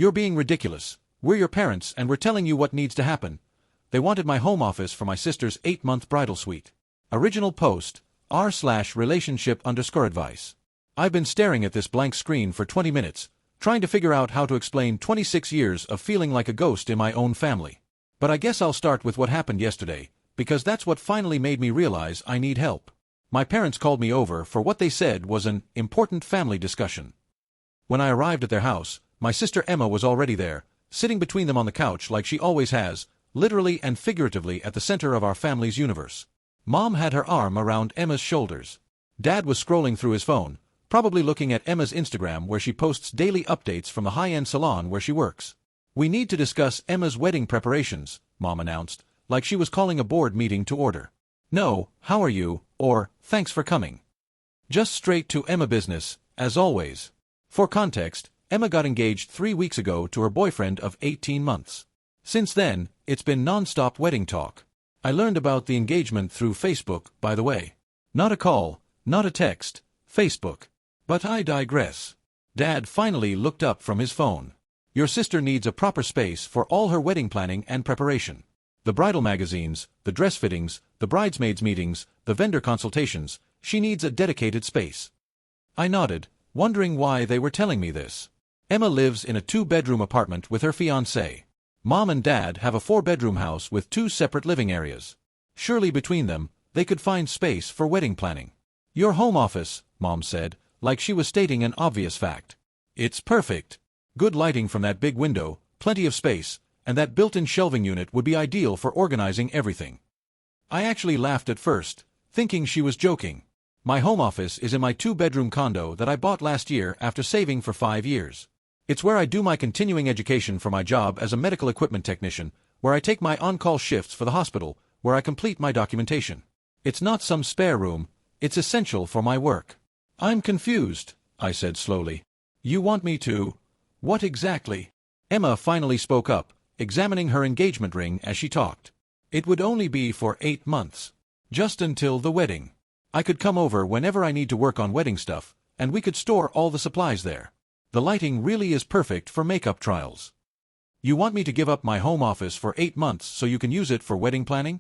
You're being ridiculous. We're your parents and we're telling you what needs to happen. They wanted my home office for my sister's 8-month bridal suite. Original post, r/relationship_advice. I've been staring at this blank screen for 20 minutes, trying to figure out how to explain 26 years of feeling like a ghost in my own family. But I guess I'll start with what happened yesterday, because that's what finally made me realize I need help. My parents called me over for what they said was an important family discussion. When I arrived at their house, my sister Emma was already there, sitting between them on the couch like she always has, literally and figuratively at the center of our family's universe. Mom had her arm around Emma's shoulders. Dad was scrolling through his phone, probably looking at Emma's Instagram where she posts daily updates from the high-end salon where she works. We need to discuss Emma's wedding preparations, Mom announced, like she was calling a board meeting to order. No, how are you, or, thanks for coming. Just straight to Emma business, as always. For context, Emma got engaged 3 weeks ago to her boyfriend of 18 months. Since then, it's been non-stop wedding talk. I learned about the engagement through Facebook, by the way. Not a call, not a text, Facebook. But I digress. Dad finally looked up from his phone. Your sister needs a proper space for all her wedding planning and preparation. The bridal magazines, the dress fittings, the bridesmaids meetings, the vendor consultations, she needs a dedicated space. I nodded, wondering why they were telling me this. Emma lives in a 2-bedroom apartment with her fiancé. Mom and Dad have a 4-bedroom house with 2 separate living areas. Surely between them, they could find space for wedding planning. Your home office, Mom said, like she was stating an obvious fact. It's perfect. Good lighting from that big window, plenty of space, and that built-in shelving unit would be ideal for organizing everything. I actually laughed at first, thinking she was joking. My home office is in my 2-bedroom condo that I bought last year after saving for 5 years. It's where I do my continuing education for my job as a medical equipment technician, where I take my on-call shifts for the hospital, where I complete my documentation. It's not some spare room, it's essential for my work. I'm confused, I said slowly. You want me to? What exactly? Emma finally spoke up, examining her engagement ring as she talked. It would only be for 8 months. Just until the wedding. I could come over whenever I need to work on wedding stuff, and we could store all the supplies there. The lighting really is perfect for makeup trials. You want me to give up my home office for 8 months so you can use it for wedding planning?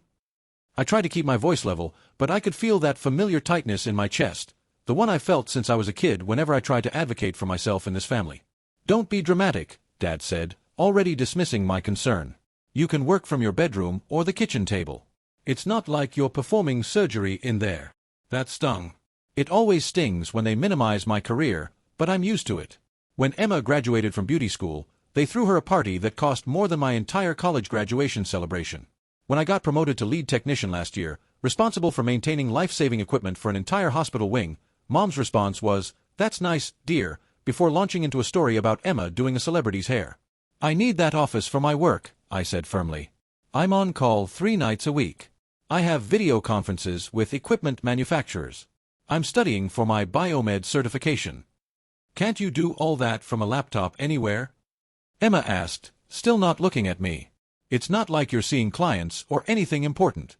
I tried to keep my voice level, but I could feel that familiar tightness in my chest, the one I felt since I was a kid whenever I tried to advocate for myself in this family. Don't be dramatic, Dad said, already dismissing my concern. You can work from your bedroom or the kitchen table. It's not like you're performing surgery in there. That stung. It always stings when they minimize my career, but I'm used to it. When Emma graduated from beauty school, they threw her a party that cost more than my entire college graduation celebration. When I got promoted to lead technician last year, responsible for maintaining life-saving equipment for an entire hospital wing, Mom's response was, "That's nice, dear," before launching into a story about Emma doing a celebrity's hair. I need that office for my work, I said firmly. I'm on call 3 nights a week. I have video conferences with equipment manufacturers. I'm studying for my biomed certification. Can't you do all that from a laptop anywhere? Emma asked, still not looking at me. It's not like you're seeing clients or anything important.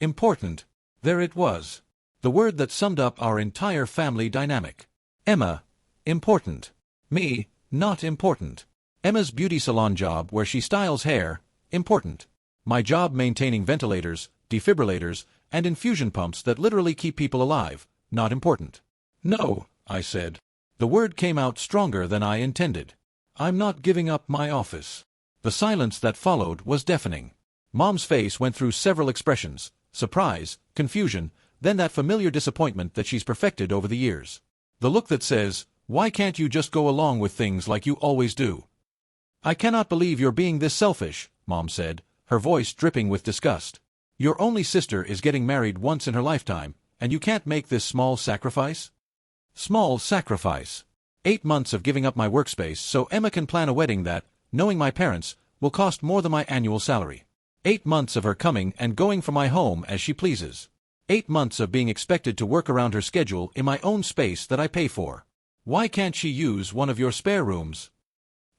Important. There it was. The word that summed up our entire family dynamic. Emma, important. Me, not important. Emma's beauty salon job where she styles hair, important. My job maintaining ventilators, defibrillators, and infusion pumps that literally keep people alive, not important. No, I said. The word came out stronger than I intended. I'm not giving up my office. The silence that followed was deafening. Mom's face went through several expressions, surprise, confusion, then that familiar disappointment that she's perfected over the years. The look that says, why can't you just go along with things like you always do? I cannot believe you're being this selfish, Mom said, her voice dripping with disgust. Your only sister is getting married once in her lifetime, and you can't make this small sacrifice? Small sacrifice. 8 months of giving up my workspace so Emma can plan a wedding that, knowing my parents, will cost more than my annual salary. 8 months of her coming and going from my home as she pleases. 8 months of being expected to work around her schedule in my own space that I pay for. Why can't she use one of your spare rooms?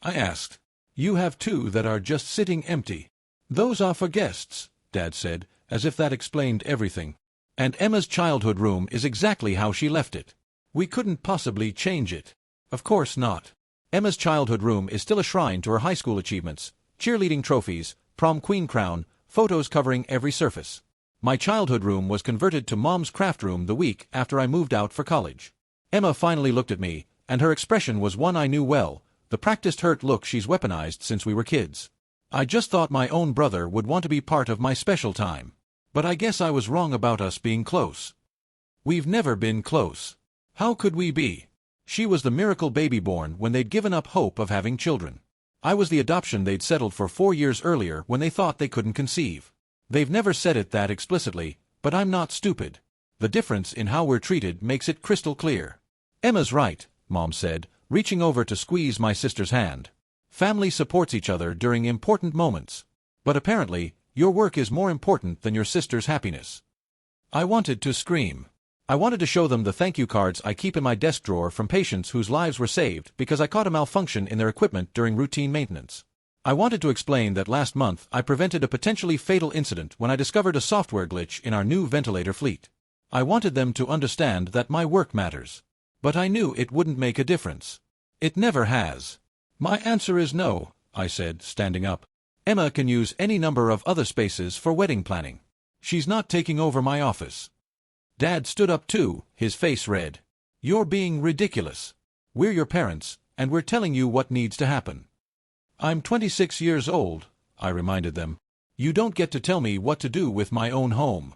I asked. You have 2 that are just sitting empty. Those are for guests, Dad said, as if that explained everything. And Emma's childhood room is exactly how she left it. We couldn't possibly change it. Of course not. Emma's childhood room is still a shrine to her high school achievements, cheerleading trophies, prom queen crown, photos covering every surface. My childhood room was converted to Mom's craft room the week after I moved out for college. Emma finally looked at me, and her expression was one I knew well, the practiced hurt look she's weaponized since we were kids. I just thought my own brother would want to be part of my special time. But I guess I was wrong about us being close. We've never been close. How could we be? She was the miracle baby born when they'd given up hope of having children. I was the adoption they'd settled for 4 years earlier when they thought they couldn't conceive. They've never said it that explicitly, but I'm not stupid. The difference in how we're treated makes it crystal clear. Emma's right, Mom said, reaching over to squeeze my sister's hand. Family supports each other during important moments. But apparently, your work is more important than your sister's happiness. I wanted to scream. I wanted to show them the thank you cards I keep in my desk drawer from patients whose lives were saved because I caught a malfunction in their equipment during routine maintenance. I wanted to explain that last month I prevented a potentially fatal incident when I discovered a software glitch in our new ventilator fleet. I wanted them to understand that my work matters. But I knew it wouldn't make a difference. It never has. My answer is no, I said, standing up. Emma can use any number of other spaces for wedding planning. She's not taking over my office. Dad stood up too, his face red. You're being ridiculous. We're your parents, and we're telling you what needs to happen. I'm 26 years old, I reminded them. You don't get to tell me what to do with my own home.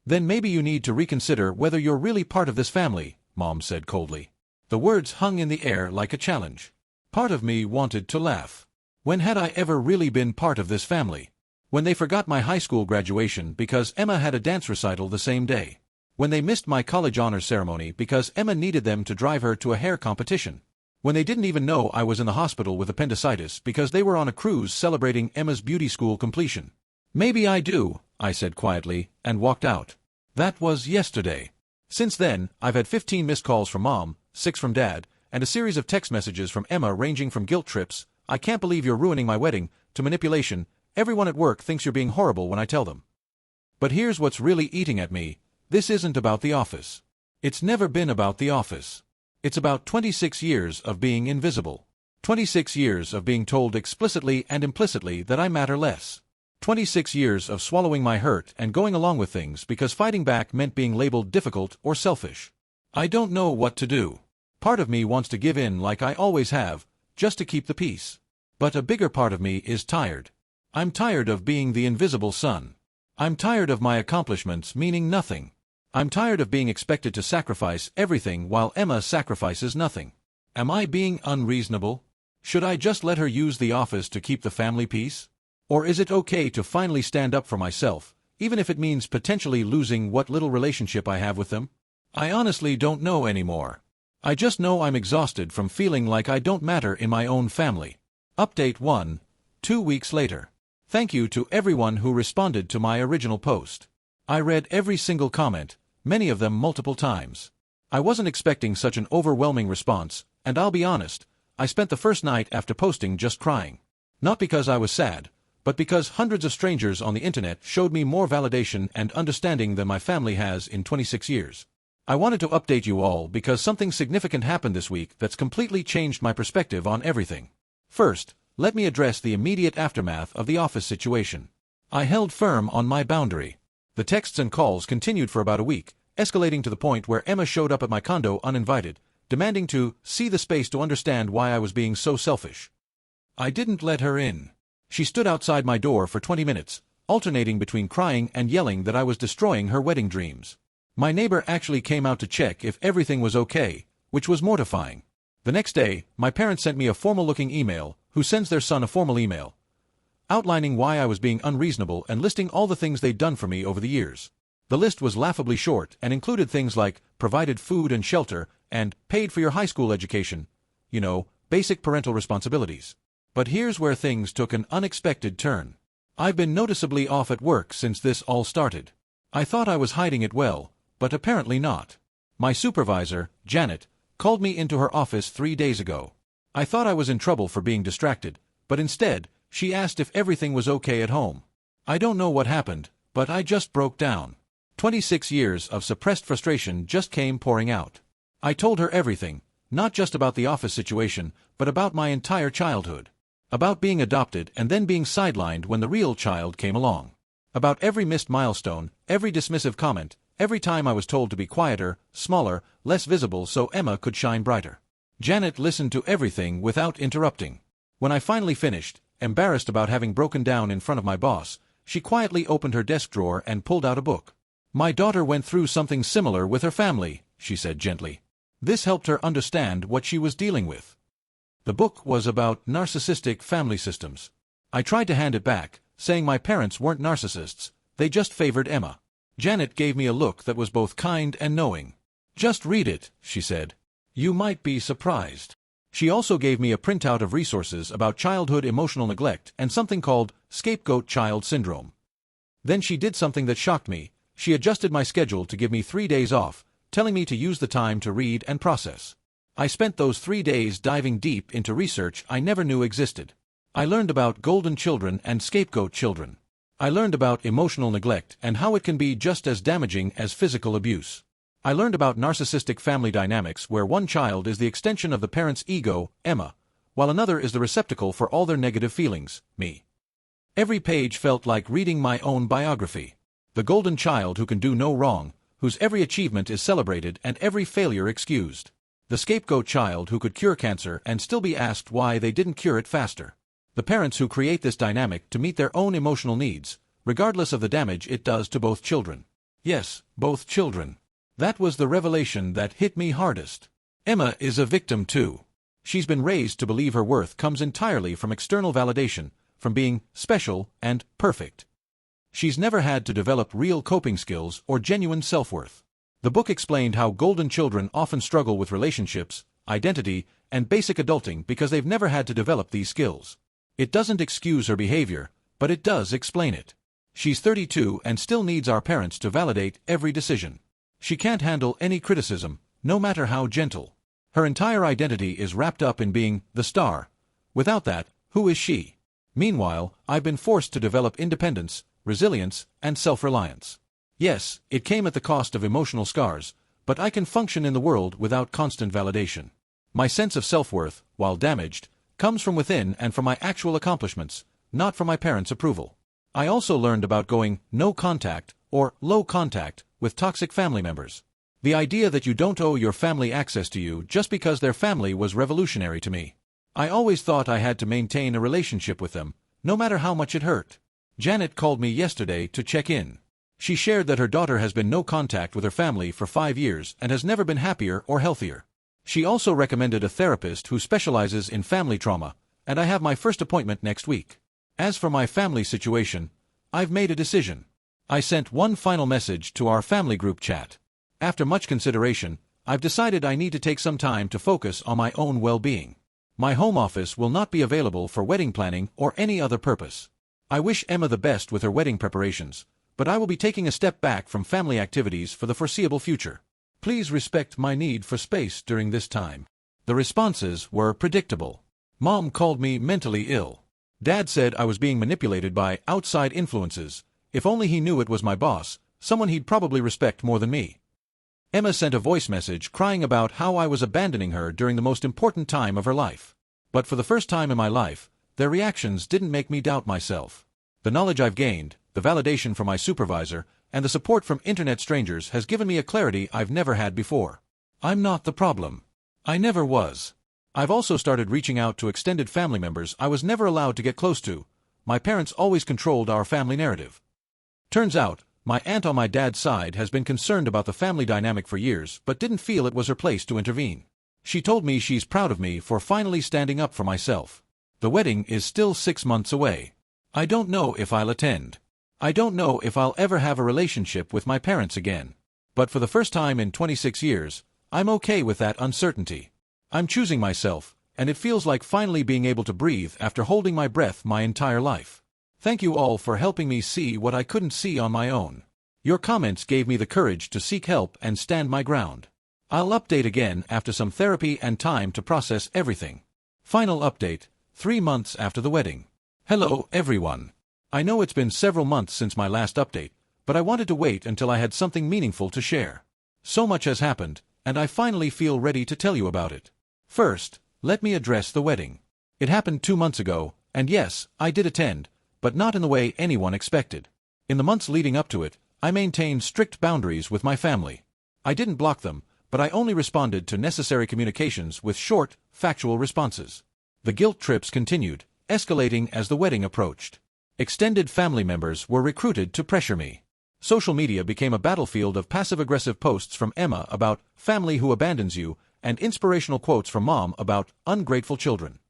Then maybe you need to reconsider whether you're really part of this family, Mom said coldly. The words hung in the air like a challenge. Part of me wanted to laugh. When had I ever really been part of this family? When they forgot my high school graduation because Emma had a dance recital the same day. When they missed my college honors ceremony because Emma needed them to drive her to a hair competition. When they didn't even know I was in the hospital with appendicitis because they were on a cruise celebrating Emma's beauty school completion. Maybe I do, I said quietly, and walked out. That was yesterday. Since then, I've had 15 missed calls from Mom, 6 from Dad, and a series of text messages from Emma ranging from guilt trips, I can't believe you're ruining my wedding, to manipulation, everyone at work thinks you're being horrible when I tell them. But here's what's really eating at me. This isn't about the office. It's never been about the office. It's about 26 years of being invisible. 26 years of being told explicitly and implicitly that I matter less. 26 years of swallowing my hurt and going along with things because fighting back meant being labeled difficult or selfish. I don't know what to do. Part of me wants to give in like I always have, just to keep the peace. But a bigger part of me is tired. I'm tired of being the invisible son. I'm tired of my accomplishments meaning nothing. I'm tired of being expected to sacrifice everything while Emma sacrifices nothing. Am I being unreasonable? Should I just let her use the office to keep the family peace? Or is it okay to finally stand up for myself, even if it means potentially losing what little relationship I have with them? I honestly don't know anymore. I just know I'm exhausted from feeling like I don't matter in my own family. Update 1, 2 weeks later. Thank you to everyone who responded to my original post. I read every single comment, many of them multiple times. I wasn't expecting such an overwhelming response, and I'll be honest, I spent the first night after posting just crying. Not because I was sad, but because hundreds of strangers on the internet showed me more validation and understanding than my family has in 26 years. I wanted to update you all because something significant happened this week that's completely changed my perspective on everything. First, let me address the immediate aftermath of the office situation. I held firm on my boundary. The texts and calls continued for about a week, escalating to the point where Emma showed up at my condo uninvited, demanding to see the space to understand why I was being so selfish. I didn't let her in. She stood outside my door for 20 minutes, alternating between crying and yelling that I was destroying her wedding dreams. My neighbor actually came out to check if everything was okay, which was mortifying. The next day, my parents sent me a formal-looking email, who sends their son a formal email, outlining why I was being unreasonable and listing all the things they'd done for me over the years. The list was laughably short and included things like provided food and shelter and paid for your high school education. You know, basic parental responsibilities. But here's where things took an unexpected turn. I've been noticeably off at work since this all started. I thought I was hiding it well, but apparently not. My supervisor, Janet, called me into her office 3 days ago. I thought I was in trouble for being distracted, but instead, she asked if everything was okay at home. I don't know what happened, but I just broke down. 26 years of suppressed frustration just came pouring out. I told her everything, Not just about the office situation, but about my entire childhood. About being adopted and then being sidelined when the real child came along. About every missed milestone, every dismissive comment, every time I was told to be quieter, smaller, less visible so Emma could shine brighter. Janet listened to everything without interrupting. When I finally finished, embarrassed about having broken down in front of my boss, she quietly opened her desk drawer and pulled out a book. "My daughter went through something similar with her family," she said gently. This helped her understand what she was dealing with. The book was about narcissistic family systems. I tried to hand it back, saying my parents weren't narcissists, they just favored Emma. Janet gave me a look that was both kind and knowing. "Just read it," she said. "You might be surprised." She also gave me a printout of resources about childhood emotional neglect and something called scapegoat child syndrome. Then she did something that shocked me. She adjusted my schedule to give me 3 days off, telling me to use the time to read and process. I spent those 3 days diving deep into research I never knew existed. I learned about golden children and scapegoat children. I learned about emotional neglect and how it can be just as damaging as physical abuse. I learned about narcissistic family dynamics where one child is the extension of the parent's ego, Emma, while another is the receptacle for all their negative feelings, me. Every page felt like reading my own biography. The golden child who can do no wrong, whose every achievement is celebrated and every failure excused. The scapegoat child who could cure cancer and still be asked why they didn't cure it faster. The parents who create this dynamic to meet their own emotional needs, regardless of the damage it does to both children. Yes, both children. That was the revelation that hit me hardest. Emma is a victim too. She's been raised to believe her worth comes entirely from external validation, from being special and perfect. She's never had to develop real coping skills or genuine self-worth. The book explained how golden children often struggle with relationships, identity, and basic adulting because they've never had to develop these skills. It doesn't excuse her behavior, but it does explain it. She's 32 and still needs our parents to validate every decision. She can't handle any criticism, no matter how gentle. Her entire identity is wrapped up in being the star. Without that, who is she? Meanwhile, I've been forced to develop independence, resilience, and self-reliance. Yes, it came at the cost of emotional scars, but I can function in the world without constant validation. My sense of self-worth, while damaged, comes from within and from my actual accomplishments, not from my parents' approval. I also learned about going no contact or low contact with toxic family members. The idea that you don't owe your family access to you just because their family was revolutionary to me. I always thought I had to maintain a relationship with them, no matter how much it hurt. Janet called me yesterday to check in. She shared that her daughter has been no contact with her family for 5 years and has never been happier or healthier. She also recommended a therapist who specializes in family trauma, and I have my first appointment next week. As for my family situation, I've made a decision. I sent one final message to our family group chat. After much consideration, I've decided I need to take some time to focus on my own well-being. My home office will not be available for wedding planning or any other purpose. I wish Emma the best with her wedding preparations, but I will be taking a step back from family activities for the foreseeable future. Please respect my need for space during this time. The responses were predictable. Mom called me mentally ill. Dad said I was being manipulated by outside influences. If only he knew it was my boss, someone he'd probably respect more than me. Emma sent a voice message crying about how I was abandoning her during the most important time of her life. But for the first time in my life, their reactions didn't make me doubt myself. The knowledge I've gained, the validation from my supervisor, and the support from internet strangers has given me a clarity I've never had before. I'm not the problem. I never was. I've also started reaching out to extended family members I was never allowed to get close to. My parents always controlled our family narrative. Turns out, my aunt on my dad's side has been concerned about the family dynamic for years but didn't feel it was her place to intervene. She told me she's proud of me for finally standing up for myself. The wedding is still 6 months away. I don't know if I'll attend. I don't know if I'll ever have a relationship with my parents again. But for the first time in 26 years, I'm okay with that uncertainty. I'm choosing myself, and it feels like finally being able to breathe after holding my breath my entire life. Thank you all for helping me see what I couldn't see on my own. Your comments gave me the courage to seek help and stand my ground. I'll update again after some therapy and time to process everything. Final update, 3 months after the wedding. Hello, everyone. I know it's been several months since my last update, but I wanted to wait until I had something meaningful to share. So much has happened, and I finally feel ready to tell you about it. First, let me address the wedding. It happened 2 months ago, and yes, I did attend, but not in the way anyone expected. In the months leading up to it, I maintained strict boundaries with my family. I didn't block them, but I only responded to necessary communications with short, factual responses. The guilt trips continued, escalating as the wedding approached. Extended family members were recruited to pressure me. Social media became a battlefield of passive-aggressive posts from Emma about family who abandons you and inspirational quotes from mom about ungrateful children.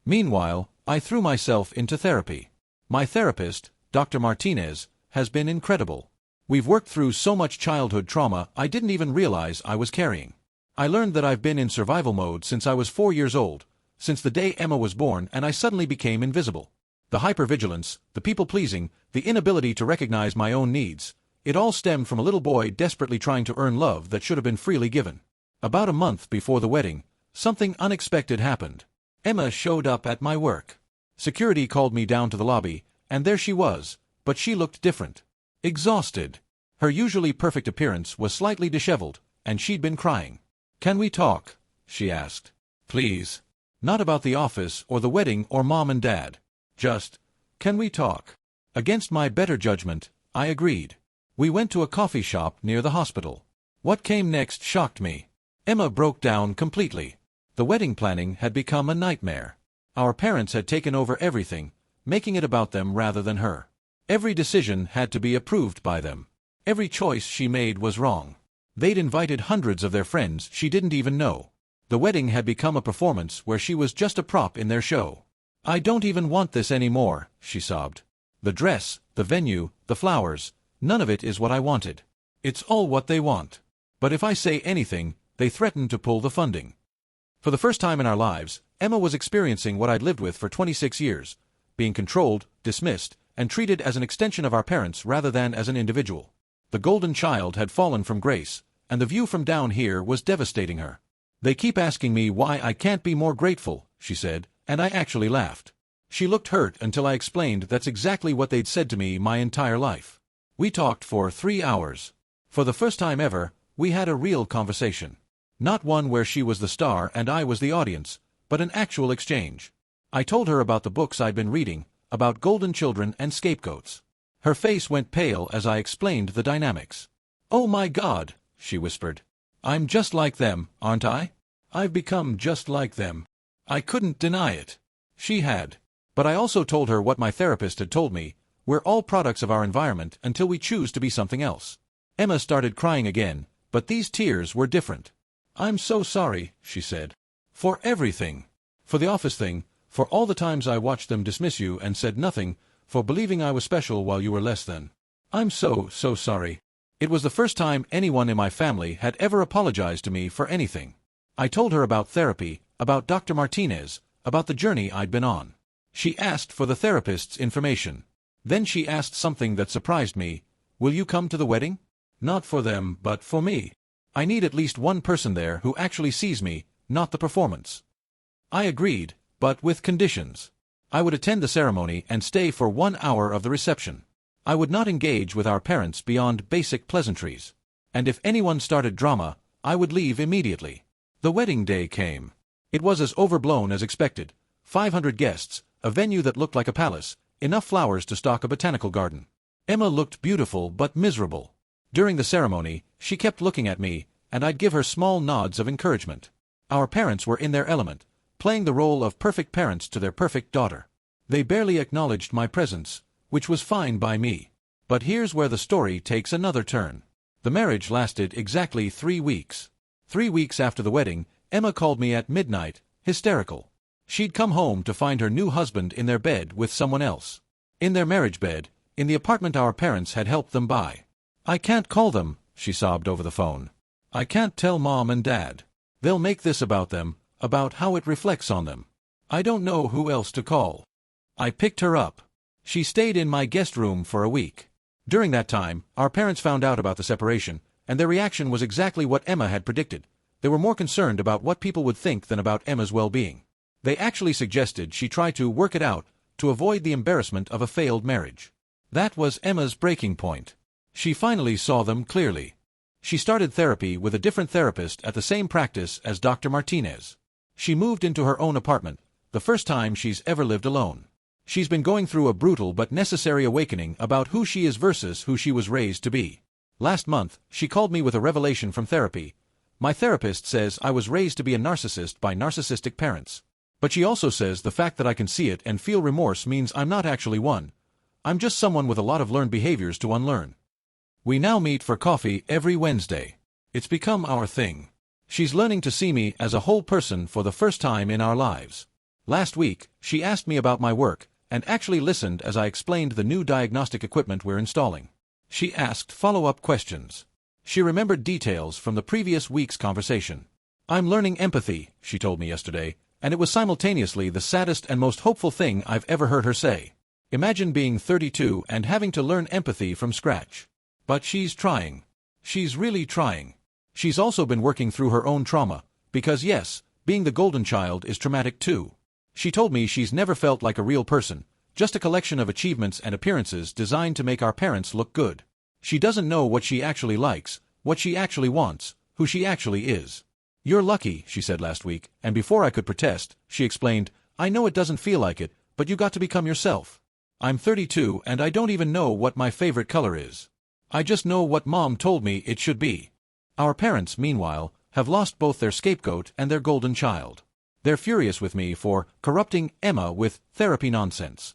Meanwhile, I threw myself into therapy. My therapist, Dr. Martinez, has been incredible. We've worked through so much childhood trauma I didn't even realize I was carrying. I learned that I've been in survival mode since I was 4 years old, since the day Emma was born and I suddenly became invisible. The hypervigilance, the people-pleasing, the inability to recognize my own needs, it all stemmed from a little boy desperately trying to earn love that should have been freely given. About a month before the wedding, something unexpected happened. Emma showed up at my work. Security called me down to the lobby, and there she was, but she looked different. Exhausted. Her usually perfect appearance was slightly disheveled, and she'd been crying. "Can we talk?" she asked. "Please. Not about the office or the wedding or mom and dad. Just, can we talk?" Against my better judgment, I agreed. We went to a coffee shop near the hospital. What came next shocked me. Emma broke down completely. The wedding planning had become a nightmare. Our parents had taken over everything, making it about them rather than her. Every decision had to be approved by them. Every choice she made was wrong. They'd invited hundreds of their friends she didn't even know. The wedding had become a performance where she was just a prop in their show. "I don't even want this anymore," she sobbed. "The dress, the venue, the flowers, none of it is what I wanted. It's all what they want. But if I say anything, they threaten to pull the funding." For the first time in our lives, Emma was experiencing what I'd lived with for 26 years, being controlled, dismissed, and treated as an extension of our parents rather than as an individual. The golden child had fallen from grace, and the view from down here was devastating her. "They keep asking me why I can't be more grateful," she said, and I actually laughed. She looked hurt until I explained that's exactly what they'd said to me my entire life. We talked for 3 hours. For the first time ever, we had a real conversation. Not one where she was the star and I was the audience, but an actual exchange. I told her about the books I'd been reading, about golden children and scapegoats. Her face went pale as I explained the dynamics. "Oh my God," she whispered. "I'm just like them, aren't I? I've become just like them." I couldn't deny it. She had. But I also told her what my therapist had told me: we're all products of our environment until we choose to be something else. Emma started crying again, but these tears were different. "I'm so sorry," she said. "For everything. For the office thing, for all the times I watched them dismiss you and said nothing, for believing I was special while you were less than. I'm so sorry." It was the first time anyone in my family had ever apologized to me for anything. I told her about therapy, about Dr. Martinez, about the journey I'd been on. She asked for the therapist's information. Then she asked something that surprised me: "Will you come to the wedding?" "Not for them, but for me. I need at least one person there who actually sees me, not the performance." I agreed, but with conditions. I would attend the ceremony and stay for 1 hour of the reception. I would not engage with our parents beyond basic pleasantries. And if anyone started drama, I would leave immediately. The wedding day came. It was as overblown as expected. 500 guests, a venue that looked like a palace, enough flowers to stock a botanical garden. Emma looked beautiful but miserable. During the ceremony, she kept looking at me, and I'd give her small nods of encouragement. Our parents were in their element, playing the role of perfect parents to their perfect daughter. They barely acknowledged my presence, which was fine by me. But here's where the story takes another turn. The marriage lasted exactly 3 weeks. 3 weeks after the wedding, Emma called me at midnight, hysterical. She'd come home to find her new husband in their bed with someone else. In their marriage bed, in the apartment our parents had helped them buy. "I can't call them," she sobbed over the phone. "I can't tell mom and dad. They'll make this about them, about how it reflects on them. I don't know who else to call." I picked her up. She stayed in my guest room for a week. During that time, our parents found out about the separation, and their reaction was exactly what Emma had predicted. They were more concerned about what people would think than about Emma's well-being. They actually suggested she try to work it out, to avoid the embarrassment of a failed marriage. That was Emma's breaking point. She finally saw them clearly. She started therapy with a different therapist at the same practice as Dr. Martinez. She moved into her own apartment, the first time she's ever lived alone. She's been going through a brutal but necessary awakening about who she is versus who she was raised to be. Last month, she called me with a revelation from therapy. My therapist says I was raised to be a narcissist by narcissistic parents. But she also says the fact that I can see it and feel remorse means I'm not actually one. I'm just someone with a lot of learned behaviors to unlearn. We now meet for coffee every Wednesday. It's become our thing. She's learning to see me as a whole person for the first time in our lives. Last week, she asked me about my work, and actually listened as I explained the new diagnostic equipment we're installing. She asked follow-up questions. She remembered details from the previous week's conversation. I'm learning empathy, she told me yesterday, and it was simultaneously the saddest and most hopeful thing I've ever heard her say. Imagine being 32 and having to learn empathy from scratch. But she's trying. She's really trying. She's also been working through her own trauma, because yes, being the golden child is traumatic too. She told me she's never felt like a real person, just a collection of achievements and appearances designed to make our parents look good. She doesn't know what she actually likes, what she actually wants, who she actually is. You're lucky, she said last week, and before I could protest, she explained, I know it doesn't feel like it, but you got to become yourself. I'm 32 and I don't even know what my favorite color is. I just know what Mom told me it should be. Our parents, meanwhile, have lost both their scapegoat and their golden child. They're furious with me for corrupting Emma with therapy nonsense.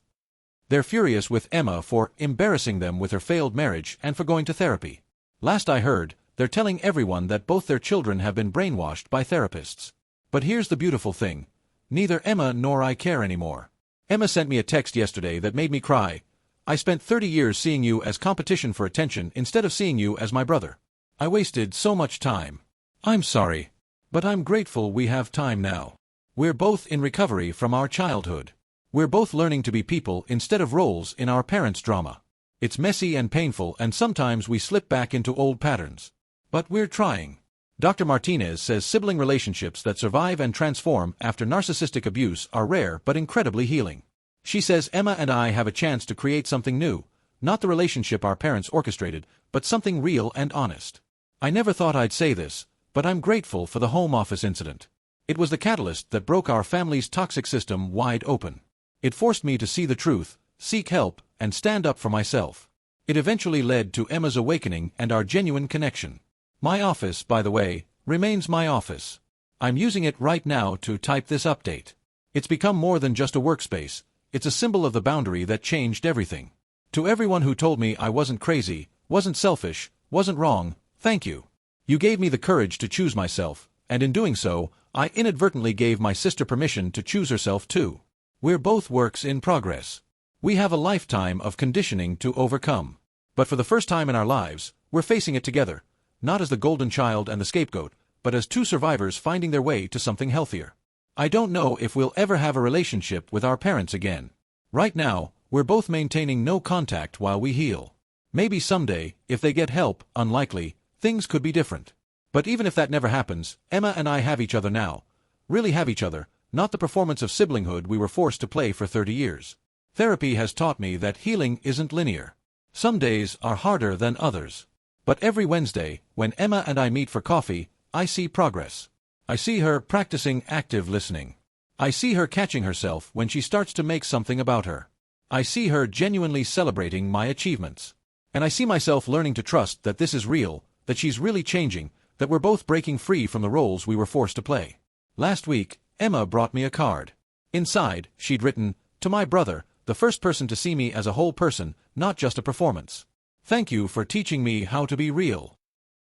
They're furious with Emma for embarrassing them with her failed marriage and for going to therapy. Last I heard, they're telling everyone that both their children have been brainwashed by therapists. But here's the beautiful thing. Neither Emma nor I care anymore. Emma sent me a text yesterday that made me cry. I spent 30 years seeing you as competition for attention instead of seeing you as my brother. I wasted so much time. I'm sorry. But I'm grateful we have time now. We're both in recovery from our childhood. We're both learning to be people instead of roles in our parents' drama. It's messy and painful, and sometimes we slip back into old patterns. But we're trying. Dr. Martinez says sibling relationships that survive and transform after narcissistic abuse are rare but incredibly healing. She says Emma and I have a chance to create something new, not the relationship our parents orchestrated, but something real and honest. I never thought I'd say this, but I'm grateful for the home office incident. It was the catalyst that broke our family's toxic system wide open. It forced me to see the truth, seek help, and stand up for myself. It eventually led to Emma's awakening and our genuine connection. My office, by the way, remains my office. I'm using it right now to type this update. It's become more than just a workspace. It's a symbol of the boundary that changed everything. To everyone who told me I wasn't crazy, wasn't selfish, wasn't wrong, thank you. You gave me the courage to choose myself, and in doing so, I inadvertently gave my sister permission to choose herself too. We're both works in progress. We have a lifetime of conditioning to overcome. But for the first time in our lives, we're facing it together, not as the golden child and the scapegoat, but as two survivors finding their way to something healthier. I don't know if we'll ever have a relationship with our parents again. Right now, we're both maintaining no contact while we heal. Maybe someday, if they get help, unlikely, things could be different. But even if that never happens, Emma and I have each other now. Really have each other, not the performance of siblinghood we were forced to play for 30 years. Therapy has taught me that healing isn't linear. Some days are harder than others. But every Wednesday, when Emma and I meet for coffee, I see progress. I see her practicing active listening. I see her catching herself when she starts to make something about her. I see her genuinely celebrating my achievements. And I see myself learning to trust that this is real, that she's really changing, that we're both breaking free from the roles we were forced to play. Last week, Emma brought me a card. Inside, she'd written, "To my brother, the first person to see me as a whole person, not just a performance. Thank you for teaching me how to be real."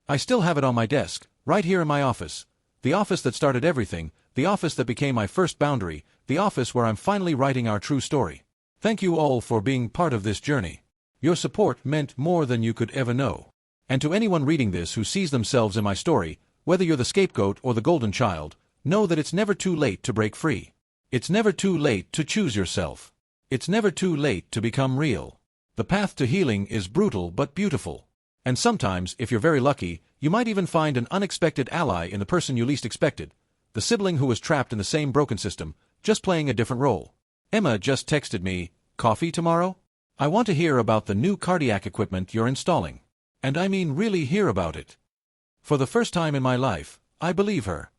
I still have it on my desk, right here in my office. The office that started everything, the office that became my first boundary, the office where I'm finally writing our true story. Thank you all for being part of this journey. Your support meant more than you could ever know. And to anyone reading this who sees themselves in my story, whether you're the scapegoat or the golden child, know that it's never too late to break free. It's never too late to choose yourself. It's never too late to become real. The path to healing is brutal but beautiful. And sometimes, if you're very lucky, you might even find an unexpected ally in the person you least expected, the sibling who was trapped in the same broken system, just playing a different role. Emma just texted me, "Coffee tomorrow? I want to hear about the new cardiac equipment you're installing." And I mean really hear about it. For the first time in my life, I believe her.